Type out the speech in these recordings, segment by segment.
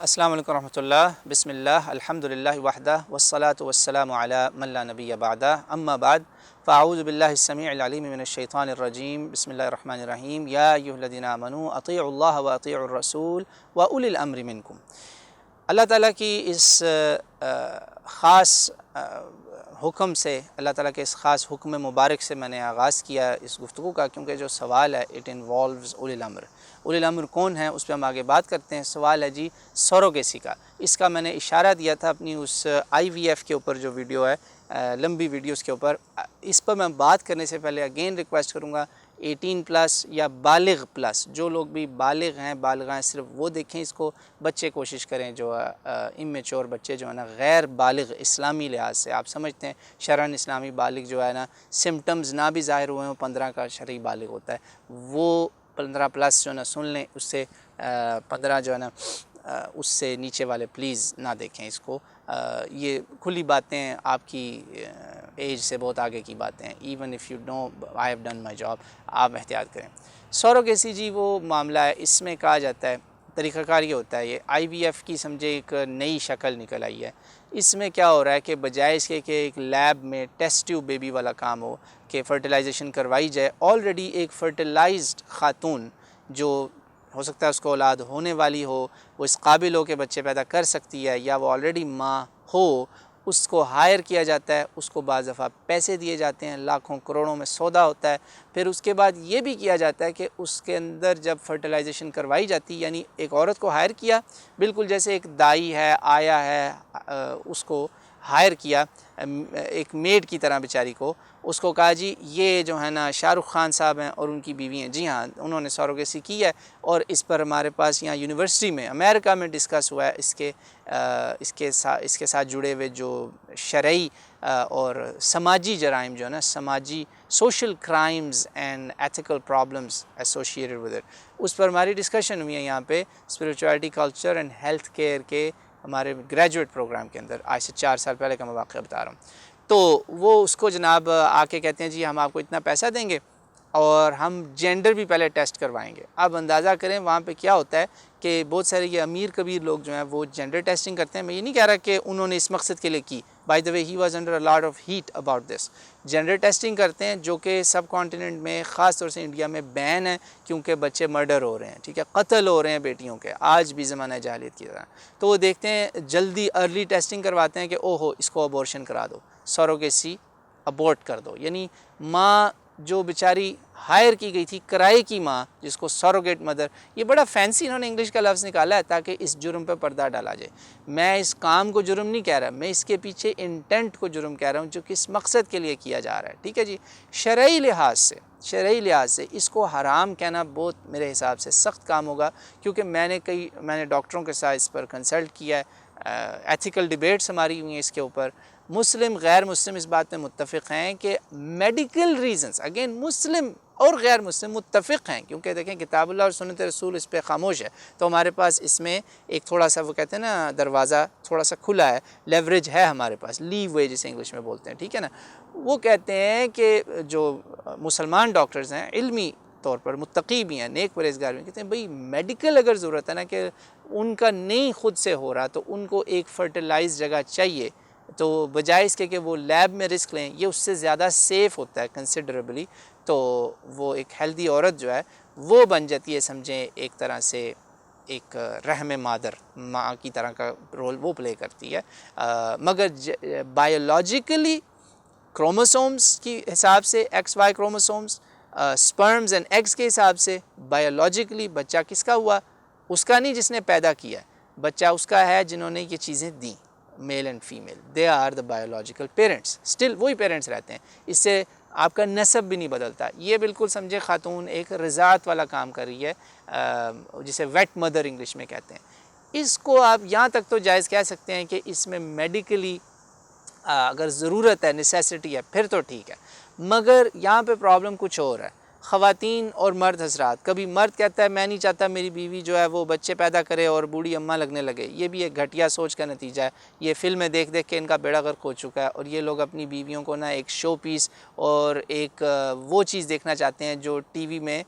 अस्सलामु अलैकुम रहमतुल्लाह बिस्मिल्लाह अल्हम्दुलिल्लाह वहदा वस्सलातु वस्सलामु अला मन ला नबिय्य बअदा अम्मा बाद फ़अऊज़ु बिल्लाहि स्समीइल अलीम मिनश शैतानिर रजीम बिस्मिल्लाहिर रहमानिर रहीम या अय्युहल्लज़ीना आमनू अतीउल्लाह व अतीउर रसूल व उलिल अम्रि मिनकुम। अल्लाह ताला की इस ख़ास हुक्म से, अल्लाह ताला के इस ख़ास हुक्म मुबारक से मैंने आगाज़ किया इस गुफ्तगू का, क्योंकि जो सवाल है इट इन्वॉल्व्स उलिल अम्र। उलिल अम्र कौन है उस पर हम आगे बात करते हैं। सवाल है जी सरोगेसी का। इसका मैंने इशारा दिया था अपनी उस IVF के ऊपर जो वीडियो है, लंबी वीडियोस के ऊपर। इस पर मैं बात करने से पहले अगेन रिक्वेस्ट करूँगा 18+ या बालिग प्लस, जो लोग भी बालिग हैं, बालिगा हैं, सिर्फ वो देखें इसको। बच्चे कोशिश करें जो इमेच्योर बच्चे जो है ना, गैर बालिग इस्लामी लिहाज से, आप समझते हैं शरन इस्लामी बालिग जो है ना, सिम्टम्स ना भी ज़ाहिर हुए हों, 15 का शरई बालिग होता है, वो 15+ जो है ना सुन लें। उससे 15 जो है ना उससे नीचे वाले प्लीज़ ना देखें इसको। ये खुली बातें, आपकी एज से बहुत आगे की बातें हैं। Even if you know I have done my job, आप एहतियात करें। सरोगेसी जी वो मामला है, इसमें कहा जाता है तरीक़ाकार ये होता है, ये IVF की समझे एक नई शक्ल निकल आई है। इसमें क्या हो रहा है कि बजाय इसके कि एक लैब में टेस्ट ट्यूब बेबी वाला काम हो कि फ़र्टिलाइजेशन करवाई जाए, ऑलरेडी एक फ़र्टिलाइज्ड ख़ातून जो हो सकता है उसको औलाद होने वाली हो, वो इस काबिल हो के बच्चे पैदा कर सकती है, या वो ऑलरेडी माँ हो, उसको हायर किया जाता है, उसको बाज़ दफ़ा पैसे दिए जाते हैं, लाखों करोड़ों में सौदा होता है। फिर उसके बाद ये भी किया जाता है कि उसके अंदर जब फर्टिलाइजेशन करवाई जाती है, यानी एक औरत को हायर किया, बिल्कुल जैसे एक दाई है, आया है, उसको हायर किया एक मेड की तरह बेचारी को, उसको कहा जी ये जो है ना शाहरुख खान साहब हैं और उनकी बीवी हैं, जी हाँ उन्होंने सरोगेसी की है। और इस पर हमारे पास यहाँ यूनिवर्सिटी में अमेरिका में डिस्कस हुआ है। इसके साथ जुड़े हुए जो शरई और समाजी जराइम जो है ना, समाजी social crimes and ethical problems associated with it, उस पर हमारी डिस्कशन हुई है यहाँ पे spirituality, culture and health care के हमारे ग्रेजुएट प्रोग्राम के अंदर। आज से 4 साल पहले का मैं वाक़या बता रहा हूँ। तो वो उसको जनाब आके कहते हैं जी हम आपको इतना पैसा देंगे और हम जेंडर भी पहले टेस्ट करवाएंगे। अब अंदाज़ा करें वहाँ पे क्या होता है कि बहुत सारे ये अमीर कबीर लोग जो हैं वो जेंडर टेस्टिंग करते हैं। मैं ये नहीं कह रहा कि उन्होंने इस मकसद के लिए की, by the way he was under a lot of heat about this. Gender testing करते हैं जो कि सब कॉन्टिनेंट में, ख़ास तौर से इंडिया में बैन है, क्योंकि बच्चे मर्डर हो रहे हैं, ठीक है, कत्ल हो रहे हैं बेटियों के, आज भी ज़माना जाहिलियत की तरह। तो वो देखते हैं जल्दी अर्ली टेस्टिंग करवाते हैं कि ओहो इसको अबॉर्शन करा दो, सरोगेसी अबॉर्ट कर दो। यानी माँ जो बेचारी हायर की गई थी, किराए की माँ, जिसको सरोगेट मदर, ये बड़ा फैंसी इन्होंने इंग्लिश का लफ्ज़ निकाला है ताकि इस जुर्म पर पर्दा डाला जाए। मैं इस काम को जुर्म नहीं कह रहा, मैं इसके पीछे इंटेंट को जुर्म कह रहा हूँ जो किस मकसद के लिए किया जा रहा है, ठीक है जी। शरई लिहाज से इसको हराम कहना बहुत मेरे हिसाब से सख्त काम होगा, क्योंकि मैंने डॉक्टरों के साथ इस पर कंसल्ट किया है, एथिकल डिबेट्स हमारी हुई हैं इसके ऊपर। मुस्लिम गैर मुस्लिम इस बात में मुत्तफ़िक़ हैं कि मेडिकल रीज़न्स, अगेन मुस्लिम और गैर मुस्लिम मुत्तफ़िक़ हैं, क्योंकि देखें किताबुल्लाह और सुन्नत रसूल इस पर ख़ामोश है। तो हमारे पास इसमें एक थोड़ा सा, वो कहते हैं ना, दरवाज़ा थोड़ा सा खुला है, लेवरेज है हमारे पास, लीव वे जिसे इंग्लिश में बोलते हैं, ठीक है ना। वो कहते हैं कि जो मुसलमान डॉक्टर्स हैं इल्मी तौर पर मुत्तकी भी हैं, नेक परहेज़गार भी, कहते हैं भाई मेडिकल अगर ज़रूरत है ना कि उनका नहीं खुद से हो रहा, तो उनको एक फ़र्टिलाइज़ जगह चाहिए, तो बजाय इसके कि वो लैब में रिस्क लें, ये उससे ज़्यादा सेफ़ होता है कंसिडरेबली। तो वो एक हेल्दी औरत जो है वो बन जाती है, समझें एक तरह से एक रहम मादर, माँ की तरह का रोल वो प्ले करती है। मगर बायोलॉजिकली क्रोमोसोम्स के हिसाब से, XY chromosomes, sperms and eggs के हिसाब से बायोलॉजिकली बच्चा किसका हुआ? उसका नहीं जिसने पैदा किया, बच्चा उसका है जिन्होंने ये चीज़ें दी, male and female, they are the biological parents, still वही पेरेंट्स रहते हैं। इससे आपका नस्ब भी नहीं बदलता। ये बिल्कुल समझे खातून एक रज़ात वाला काम कर रही है, जिसे वेट मदर इंग्लिश में कहते हैं। इसको आप यहाँ तक तो जायज़ कह सकते हैं कि इसमें मेडिकली अगर ज़रूरत है, नेसेसिटी है, फिर तो ठीक है। मगर यहाँ पे प्रॉब्लम कुछ और है। ख़वातीन और मर्द हज़रात, कभी मर्द कहता है मैं नहीं चाहता मेरी बीवी जो है वो बच्चे पैदा करे और बूढ़ी अम्मा लगने लगे, ये भी एक घटिया सोच का नतीजा है। ये फ़िल्में देख देख के इनका बेड़ा गर्क हो चुका है, और ये लोग अपनी बीवियों को ना एक शो पीस और एक वो चीज़ देखना चाहते हैं जो टीवी में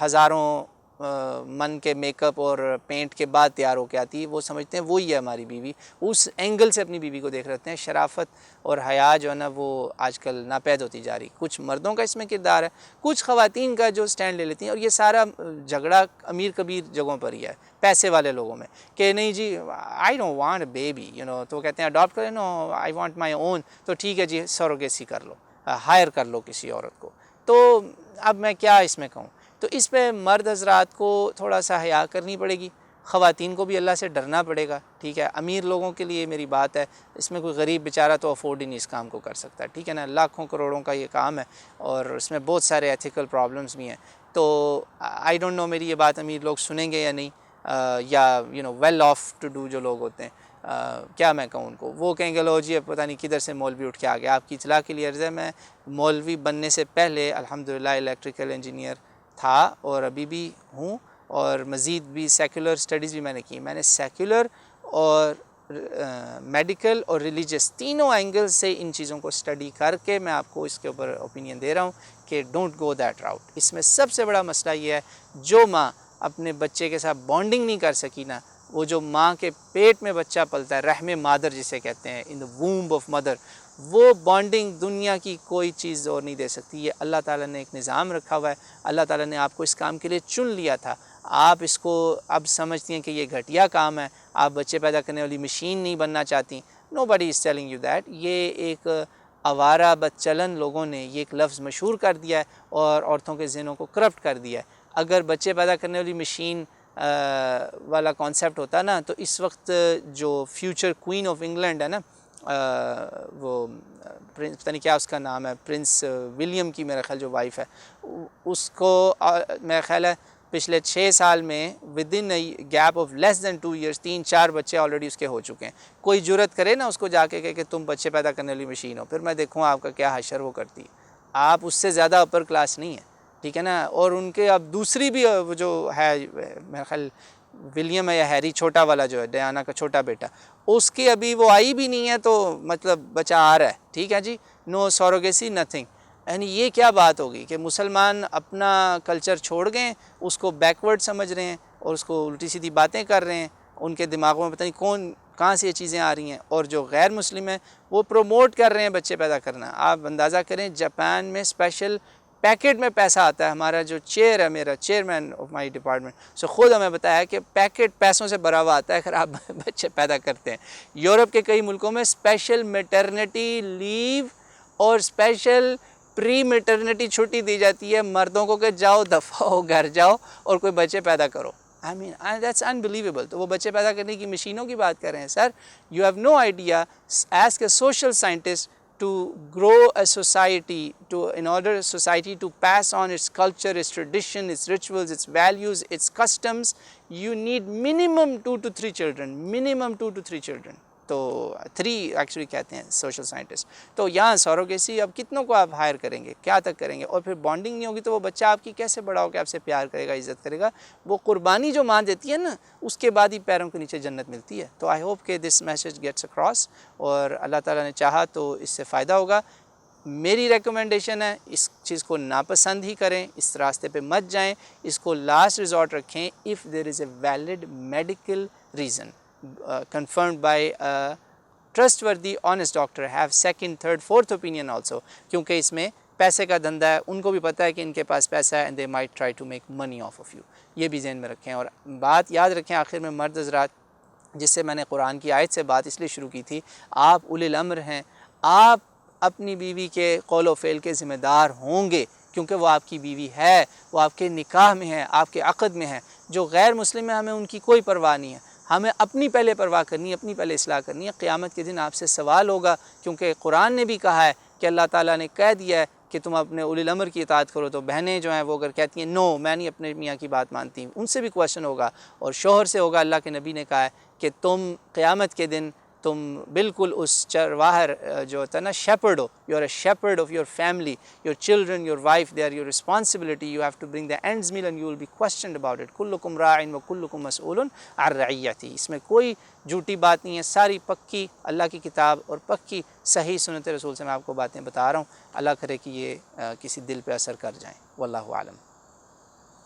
हज़ारों मन के मेकअप और पेंट के बाद तैयार होकर आती है, वो समझते हैं वही है हमारी बीवी, उस एंगल से अपनी बीवी को देख रहे हैं। शराफत और हया जो है ना वो आजकल नापैद होती जा रही। कुछ मर्दों का इसमें किरदार है, कुछ ख़वातीन का जो स्टैंड ले लेती हैं, और ये सारा झगड़ा अमीर कबीर जगहों पर ही है, पैसे वाले लोगों में, कि नहीं जी I don't want a baby तो कहते हैं अडॉप्ट करें, no I want my own, तो ठीक है जी सरोगेसी कर लो, हायर कर लो किसी औरत को। तो अब मैं क्या इसमें कहूँ, तो इस पर मर्द हजरात को थोड़ा सा हया करनी पड़ेगी, ख़वातीन को भी अल्लाह से डरना पड़ेगा, ठीक है। अमीर लोगों के लिए मेरी बात है, इसमें कोई गरीब बेचारा तो अफोर्ड ही नहीं इस काम को कर सकता, ठीक है ना। लाखों करोड़ों का ये काम है और इसमें बहुत सारे एथिकल प्रॉब्लम्स भी हैं। तो आई डोंट नो मेरी ये बात अमीर लोग सुनेंगे या नहीं, या वेल ऑफ टू डू जो लोग होते हैं, क्या मैं कहूँ उनको, वो कहेंगे लो जी अब पता नहीं किधर से मौलवी उठ के आ गया। आपकी इतला के लिए अर्ज़ है, मैं मौलवी बनने से पहले अल्हम्दुलिल्लाह इलेक्ट्रिकल इंजीनियर था और अभी भी हूँ, और मज़ीद भी सेकुलर स्टडीज़ भी मैंने की। मैंने सेकुलर और मेडिकल और रिलीजियस तीनों एंगल से इन चीज़ों को स्टडी करके मैं आपको इसके ऊपर ओपिनियन दे रहा हूँ कि डोंट गो दैट राउट। इसमें सबसे बड़ा मसला ये है, जो माँ अपने बच्चे के साथ बॉन्डिंग नहीं कर सकी ना, वो जो माँ के पेट में बच्चा पलता है, रहमे मादर जिसे कहते हैं, in the womb of mother, वो बॉन्डिंग दुनिया की कोई चीज़ और नहीं दे सकती। ये अल्लाह ताला ने एक निज़ाम रखा हुआ है, अल्लाह ताला ने आपको इस काम के लिए चुन लिया था। आप इसको अब समझती हैं कि ये घटिया काम है, आप बच्चे पैदा करने वाली मशीन नहीं बनना चाहती। Nobody is telling you that. ये एक आवारा बदचलन लोगों ने ये एक लफ्ज़ मशहूर कर दिया है और औरतों के ज़हनों को करप्ट कर दिया है। अगर बच्चे पैदा करने वाली मशीन वाला कॉन्सेप्ट होता ना, तो इस वक्त जो फ्यूचर क्वीन ऑफ इंग्लैंड है ना, वो प्रिंस पता नहीं क्या उसका नाम है, प्रिंस विलियम की मेरा ख्याल जो वाइफ है, उसको मेरा ख्याल है पिछले 6 साल में with in gap of less than 2 years 3-4 बच्चे ऑलरेडी उसके हो चुके हैं। कोई जुरत करे ना उसको जाके कहे कि तुम बच्चे पैदा करने वाली मशीन हो, फिर मैं देखूँ आपका क्या हशर वो करती है। आप उससे ज़्यादा अपर क्लास नहीं है, ठीक है ना। और उनके अब दूसरी भी जो है मेरा ख्याल विलियम है या हैरी, छोटा वाला जो है डयाना का छोटा बेटा, उसकी अभी वो आई भी नहीं है, तो मतलब बच्चा आ रहा है, ठीक है जी। No surrogacy nothing. यानी ये क्या बात होगी कि मुसलमान अपना कल्चर छोड़ गए, उसको बैकवर्ड समझ रहे हैं और उसको उल्टी सीधी बातें कर रहे हैं, उनके दिमागों में पता नहीं कहाँ से ये चीज़ें आ रही हैं। और जो गैर मुस्लिम हैं वो प्रोमोट कर रहे हैं बच्चे पैदा करना। आप अंदाज़ा करें, जापान में स्पेशल पैकेट में पैसा आता है। हमारा जो चेयर है, मेरा चेयरमैन ऑफ माई डिपार्टमेंट, सो ख़ुद हमें बताया कि पैकेट पैसों से भरा हुआ आता है अगर आप बच्चे पैदा करते हैं। यूरोप के कई मुल्कों में स्पेशल मैटरनिटी लीव और स्पेशल प्री मैटरनिटी छुट्टी दी जाती है मर्दों को कि जाओ दफ़ा हो, घर जाओ और कोई बच्चे पैदा करो। I mean that's unbelievable. तो वो बच्चे पैदा करने की मशीनों की बात कर रहे हैं। Sir you have no idea as के social scientist to grow a society, in order society to pass on its culture, its tradition, its rituals, its values, its customs, you need minimum 2 to 3 children, minimum 2 to 3 children। तो 3 actually कहते हैं social scientist. तो यहाँ surrogacy अब कितनों को आप higher करेंगे, क्या तक करेंगे, और फिर बॉन्डिंग नहीं होगी तो वो बच्चा आपकी कैसे बड़ा होकर आपसे प्यार करेगा, इज़्ज़त करेगा। वो कुर्बानी जो माँ देती है ना, उसके बाद ही पैरों के नीचे जन्नत मिलती है। तो आई होप कि दिस मैसेज गेट्स अक्रॉस, और अल्लाह ताला ने चाहा तो इससे फ़ायदा होगा। मेरी रिकमेंडेशन है, इस चीज़ को नापसंद ही करें, इस रास्ते पे मत जाएं, इसको लास्ट रिजॉर्ट रखें if there is a valid medical reason confirmed by a trustworthy honest doctor, have second, third, fourth opinion also, क्योंकि इसमें पैसे का धंधा है। उनको भी पता है कि इनके पास पैसा है, and they might try to make money off of you। ये भी ज़हन में रखें। और बात याद रखें आखिर में, मर्द हज़रात, जिससे मैंने कुरान की आयत से बात इसलिए शुरू की थी, आप उलिल अम्र हैं, आप अपनी बीवी के कौल व फ़ेल के ज़िम्मेदार होंगे, क्योंकि वो आपकी बीवी है, वो आपके निकाह में है, आपके अक़द में है। जो गैर मुस्लिम है, हमें उनकी कोई परवाह नहीं है, हमें अपनी पहले परवाह करनी है, अपनी पहले इस्लाह करनी है। क़यामत के दिन आपसे सवाल होगा, क्योंकि कुरान ने भी कहा है कि अल्लाह ताला ने कह दिया है कि तुम अपने उलिल अम्र की इताअत करो। तो बहनें जो हैं वो अगर कहती हैं नो मैं नहीं अपने मियाँ की बात मानती, उनसे भी क्वेश्चन होगा। और शोहर से होगा, अल्लाह के नबी ने कहा है कि तुम क़यामत के दिन तुम बिल्कुल उस चरवाहर जो होता है ना, शेपर्ड हो, you are a shepherd of your family, your children, your wife, they are your responsibility, you have to bring the ends meal and you will be questioned about it. कुल्लुकुम राइन व कुल्लुकुम मसऊलुन अन रइयती। इसमें कोई झूठी बात नहीं है, सारी पक्की अल्लाह की किताब और पक्की सही सुन्नत रसूल से मैं आपको बातें बता रहा हूँ। अल्लाह करे कि ये किसी दिल पे असर कर जाएँ। वल्लाहु आलम।